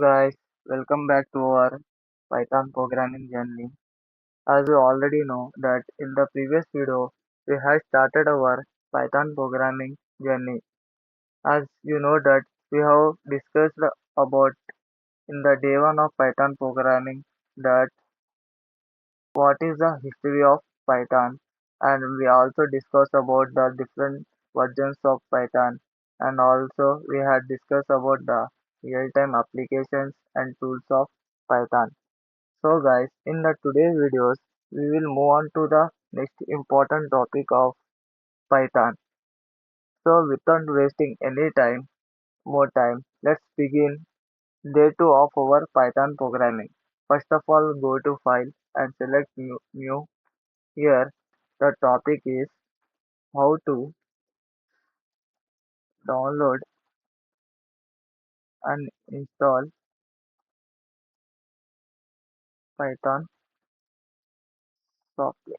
Guys, welcome back to our Python programming journey. As you already know that in the previous video we had started our Python programming journey. As you know that we have discussed about in the day one of Python programming that what is the history of Python, and we also discussed about the different versions of Python, and also we had discussed about the real-time applications and tools of Python. So guys, in the today's videos, we will move on to the next important topic of Python. So without wasting any more time, let's begin day 2 of our Python programming. First of all, go to File and select new. Here, the topic is how to download and install Python software.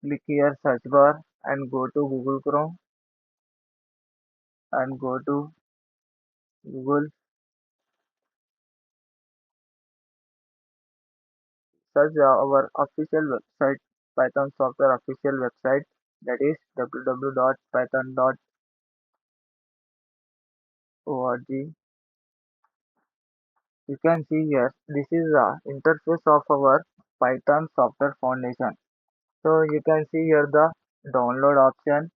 Click here search bar and go to Google Chrome and go to Google. Search our official website, Python software official website, that is www.python.org. You can see here, this is the interface of our Python software foundation. So you can see here the download option,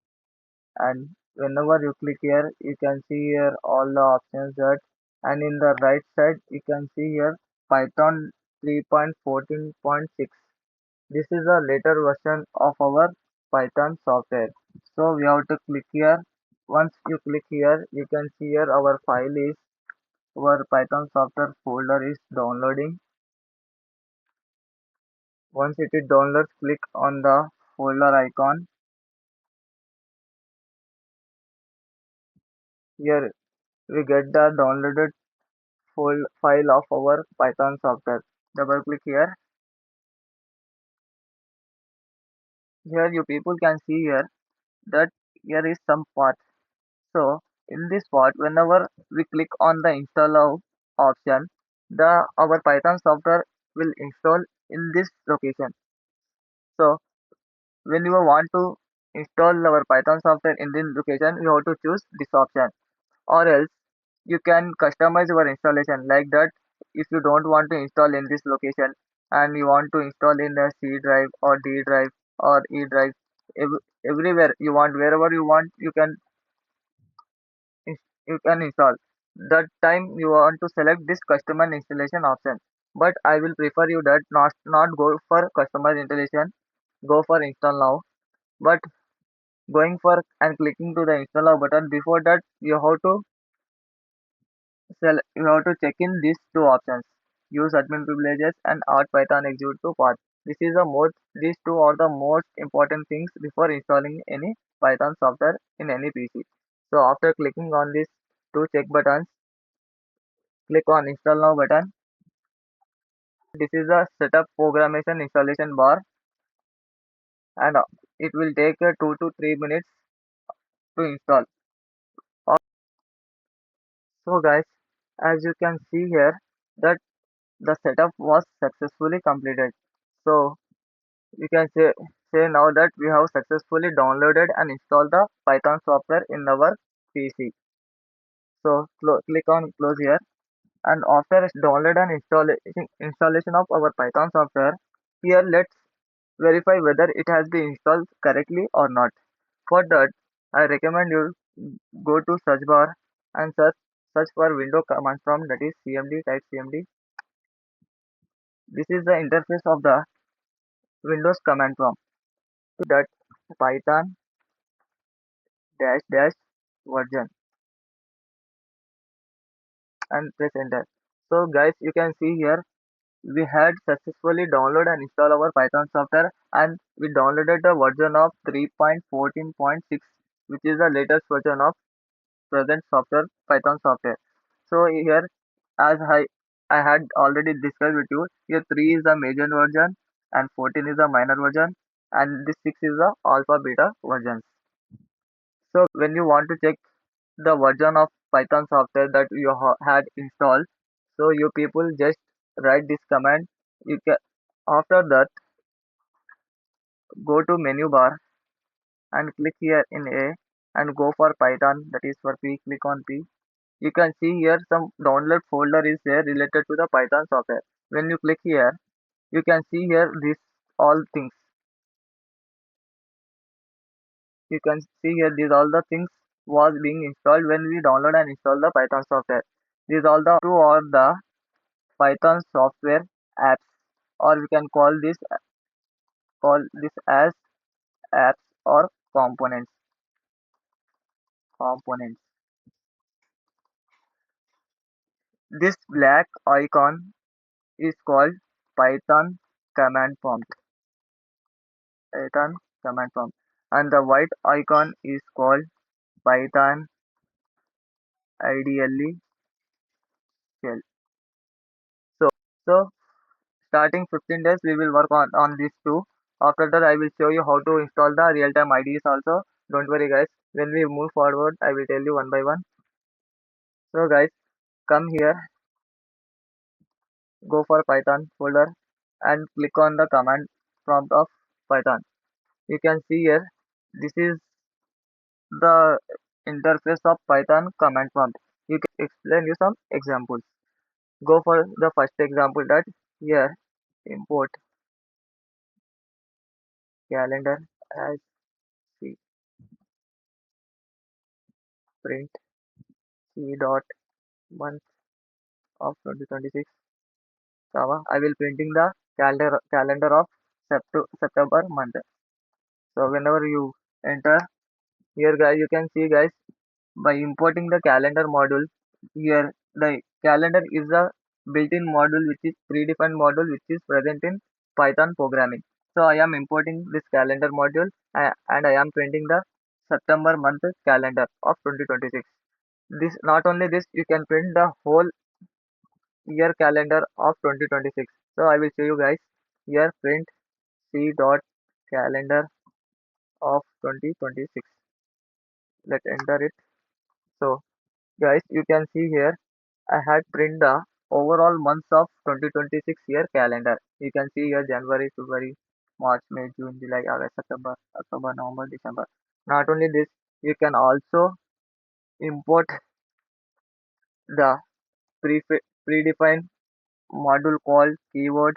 and whenever you click here, you can see here all the options that, and in the right side, you can see here Python 3.14.6. This is a later version of our Python software. So we have to click here. Once you click here, you can see here our file is, our Python software folder is downloading. Once it is downloaded, click on the folder icon. Here we get the downloaded full file of our Python software. Double click here. Here you people can see here that here is some path. So in this part, whenever we click on the install now option, the our Python software will install in this location. So when you want to install our Python software in this location, you have to choose this option, or else you can customize your installation like that. If you don't want to install in this location and you want to install in a C drive or D drive or E drive, everywhere you want, wherever you want, you can install. That time you want to select this customer installation option. But I will prefer you that not go for customer installation, go for install now. But going for and clicking to the install now button, before that you have to check in these two options. Use admin privileges and add Python execute to path. This is the most These two are the most important things before installing any Python software in any PC. So after clicking on these two check buttons, click on install now button. This is the setup programmation installation bar, and it will take 2 to 3 minutes to install. So guys, as you can see here that the setup was successfully completed. So you can say now that we have successfully downloaded and installed the Python software in our PC. So click on close here, and after download and installation of our Python software, here let's verify whether it has been installed correctly or not. For that, I recommend you go to search bar and search for window command prompt, that is cmd, type cmd. This is the interface of the Windows command prompt. That Python dash dash version and press enter. So guys, you can see here we had successfully downloaded and installed our Python software, and we downloaded the version of 3.14.6, which is the latest version of present software, Python software. So here, as I had already discussed with you, here 3 is the major version and 14 is the minor version, and this 6 is the alpha beta versions. So when you want to check the version of Python software that you had installed. So you people just write this command. You can after that go to menu bar and click here in A and go for Python, that is for P, click on P. You can see here some download folder is there related to the Python software. When you click here, you can see here this all things. You can see here these all the things was being installed when we download and install the Python software. These all the two are the Python software apps, or we can call this as apps or components. This black icon is called Python command prompt. Python command prompt, and the white icon is called Python IDLE shell. So, so starting 15 days we will work on these two. After that I will show you how to install the real-time IDEs also. Don't worry guys. When we move forward, I will tell you one by one. So guys, come here, go for Python folder and click on the command prompt of Python. You can see here, this is the interface of Python command prompt. You can explain you some examples. Go for the first example that here import calendar as c print c dot month of 2026 Java. I will printing the calendar of September month. So whenever you enter here guys, you can see guys, by importing the calendar module here, the calendar is a built-in module which is predefined module which is present in Python programming. So I am importing this calendar module and I am printing the September month calendar of 2026. This not only this, you can print the whole year calendar of 2026. So I will show you guys here print c dot calendar of 2026. Let's enter it. So guys, you can see here I had print the overall months of 2026 year calendar. You can see here January, February, March, May, June, July, August, September, October, November, December. Not only this, you can also import the predefined module called keyword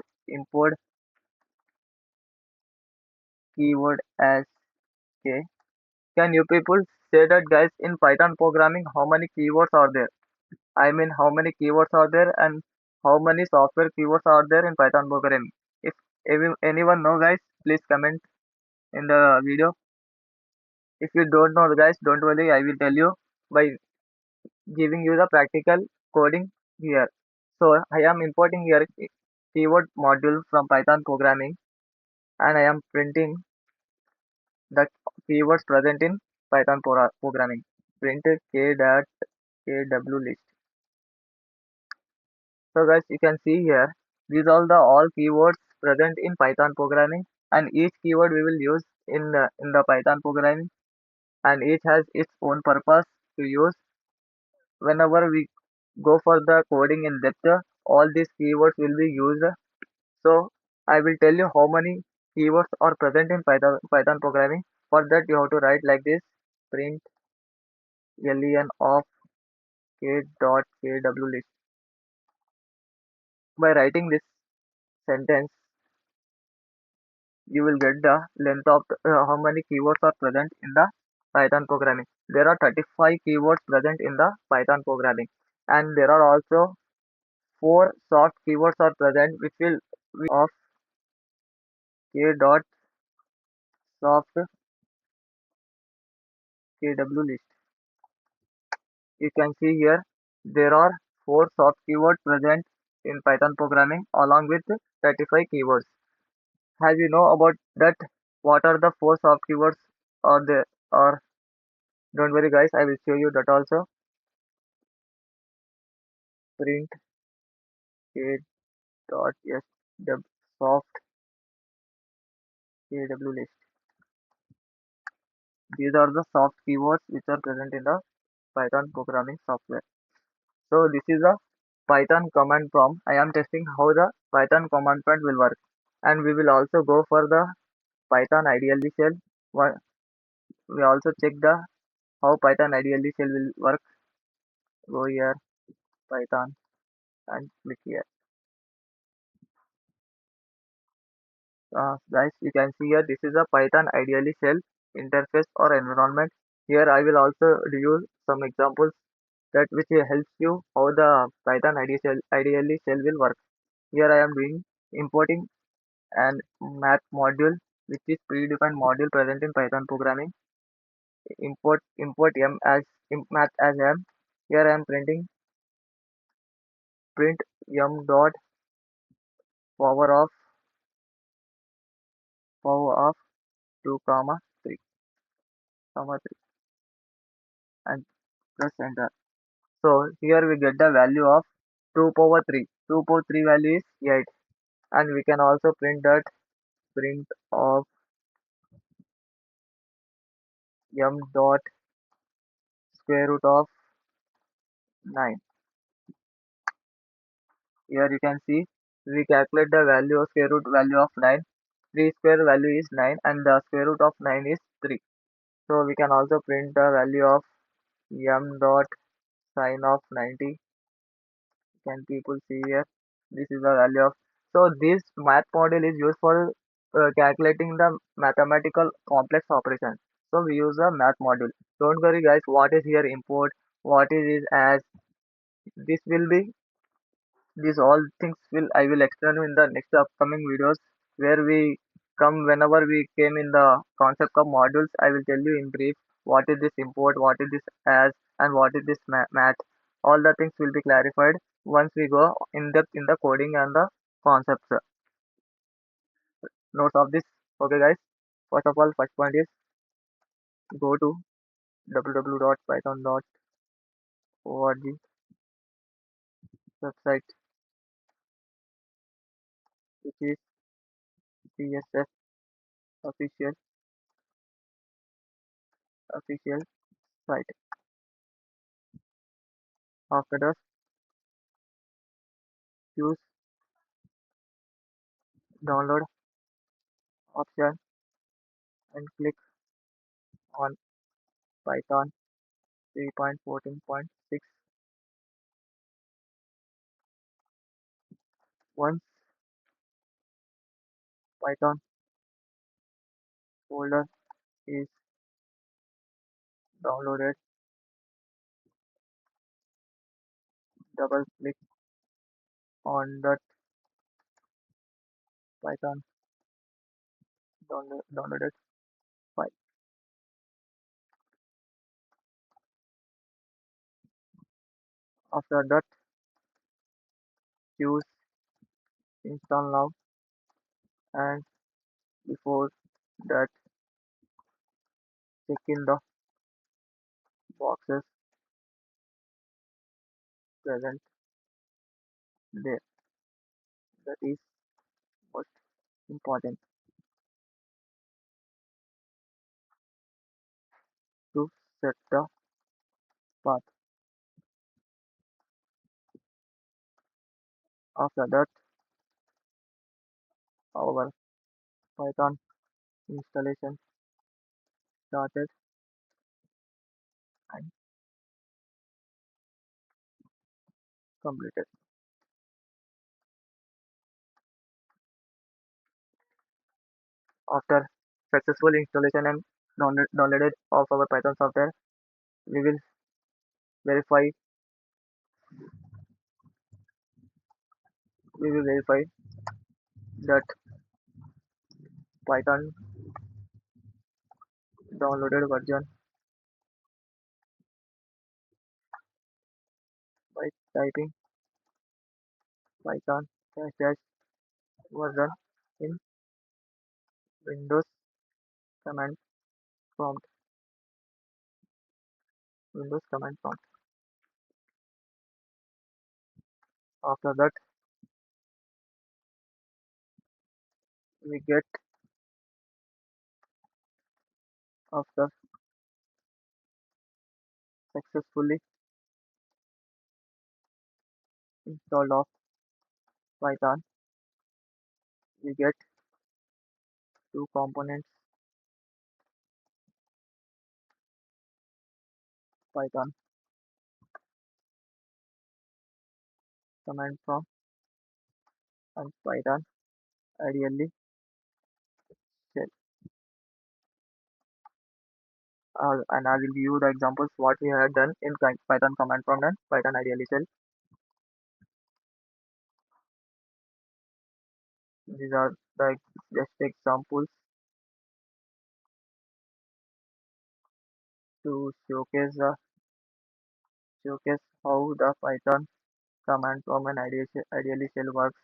as k. Can you people say that guys in Python programming how many keywords are there? I mean how many keywords are there and how many software keywords are there in Python programming? If anyone know guys, please comment in the video. If you don't know guys, don't worry, I will tell you by giving you the practical coding here. So I am importing here keyword module from Python programming and I am printing the keywords present in Python programming. Printed k.kw list. So guys, you can see here, these are the all keywords present in Python programming, and each keyword we will use in the Python programming, and each has its own purpose to use. Whenever we go for the coding in depth, all these keywords will be used. So I will tell you how many keywords are present in Python programming. For that you have to write like this: print len of k.kw list. By writing this sentence, you will get the length of how many keywords are present in the Python programming. There are 35 keywords present in the Python programming, and there are also four soft keywords are present which will of k dot soft kw list. You can see here there are four soft keywords present in Python programming along with 35 keywords. Have you know about that? What are the four soft keywords? Or there? Or don't worry guys, I will show you that also. Print k dot soft kw list. These are the soft keywords which are present in the Python programming software. So this is a Python command prompt. I am testing how the Python command prompt will work, and we will also go for the Python IDLE shell. Wha- We also check the how Python IDLE shell will work. Go here, Python, and click here. Guys, you can see here this is a Python IDLE shell interface or environment. Here I will also use some examples that which helps you how the Python IDLE shell will work. Here I am doing importing an math module which is predefined module present in Python programming. Import m as math as m. Here I am print m dot power of 2 comma 3 and press enter. So here we get the value of 2 power 3. 2 power 3 value is 8, and we can also print that print of m dot square root of 9. Here you can see we calculate the value of square root value of 9. 3 square value is 9 and the square root of 9 is 3. So we can also print the value of m dot sine of 90. Can people see here? This is the value of. So this math model is used for calculating the mathematical complex operations. So we use a math module. Don't worry guys, what is here import, what is as. This will be these all things will I will explain you in the next upcoming videos where we come whenever we came in the concept of modules. I will tell you in brief what is this import, what is this as, and what is this math. All the things will be clarified once we go in depth in the coding and the concepts. Notes of this. Okay, guys. First of all, first point is go to www.python.org website, which is CSS official official site. After that, choose download option and click on Python 3.14.6. Once Python folder is downloaded, double click on that Python downloaded file. After that, choose install now, and before that, check in the boxes present there. That is most important to set the path. After that, our Python installation started and completed. After successful installation and downloaded of our Python software, we will verify that Python downloaded version by typing Python dash version in Windows command prompt. Windows command prompt. After that, we get after successfully installed of Python, we get two components Python command prompt and Python ideally shell. And I will give you the examples what we have done in Python command prompt and Python ideally shell. These are the just examples to showcase how the Python command prompt and ideally shell works.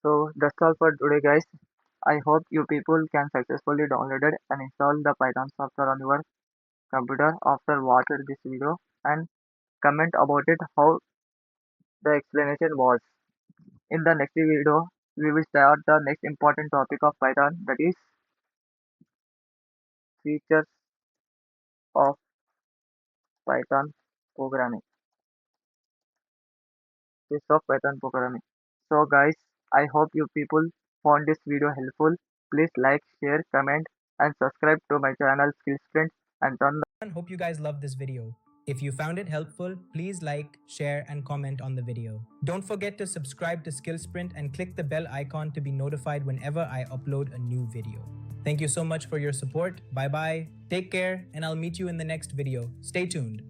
So that's all for today, guys. I hope you people can successfully download it and install the Python software on your computer after watching this video and comment about it how the explanation was. In the next video, we will start the next important topic of Python, that is features of Python programming. Features of Python programming. So guys, I hope you people found this video helpful. Please like, share, comment and subscribe to my channel Skillsprint and turn Hope you guys loved this video. If you found it helpful, please like, share, and comment on the video. Don't forget to subscribe to Skillsprint and click the bell icon to be notified whenever I upload a new video. Thank you so much for your support. Bye bye. Take care, and I'll meet you in the next video. Stay tuned.